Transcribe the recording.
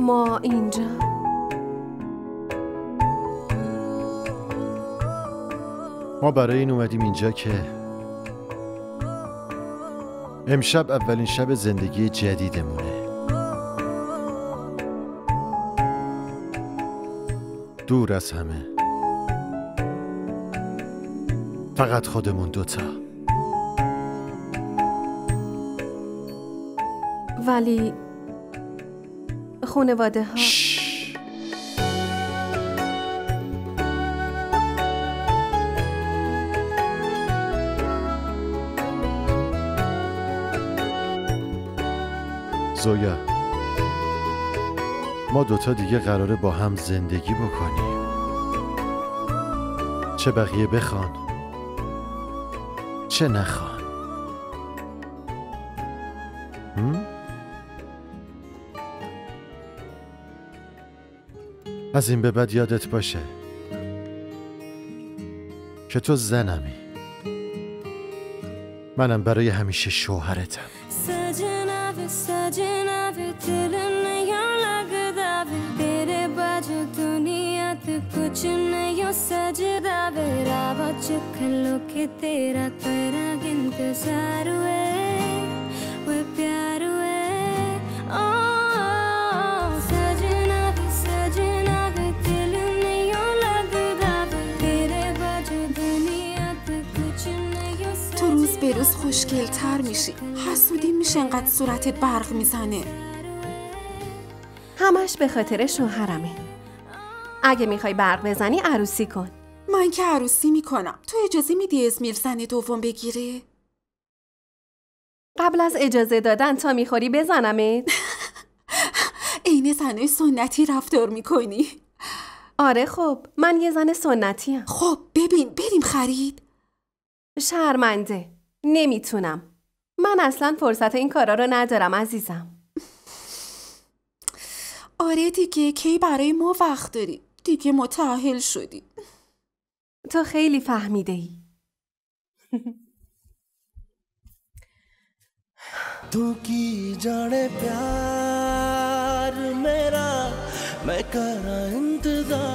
ما اینجا ما برای این اومدیم اینجا که امشب اولین شب زندگی جدیدمونه. دور از همه، فقط خودمون دوتا. ولی خانواده ها زویا، ما دوتا دیگه قراره با هم زندگی بکنیم، چه بقیه بخوان چه نخوان. از این به بعد یادت باشه که تو زنمی، منم برای همیشه شوهرتم. कुछ नहीं सजदा मेरा बचखलो के तेरा तेरा इंतजार हुए वो प्यार हुए ओ सजना भी दिल नहीं लगदा तेरे बाजू दुनिया पे कुछ नहीं. تو روز به روز خوشگل‌تر میشی. حسودی میشه انقدر صورتت برق میزنه. همش به خاطر شوهرمه. اگه میخوای برق بزنی عروسی کن. من که عروسی میکنم. تو اجازه میدی اسمیر زن دوم بگیره؟ قبل از اجازه دادن تا میخوری بزنمت؟ عین زنای سنتی رفتار میکنی. آره خب، من یه زن سنتی ام. خب ببین، بریم خرید. شرمنده، نمیتونم. من اصلا فرصت این کارا رو ندارم عزیزم. آره دیگه، کی برای ما وقت داری؟ دیگه متأهل شدی. تو خیلی فهمیده ای. तू की जाने प्यार मेरा मैं करा इंतजार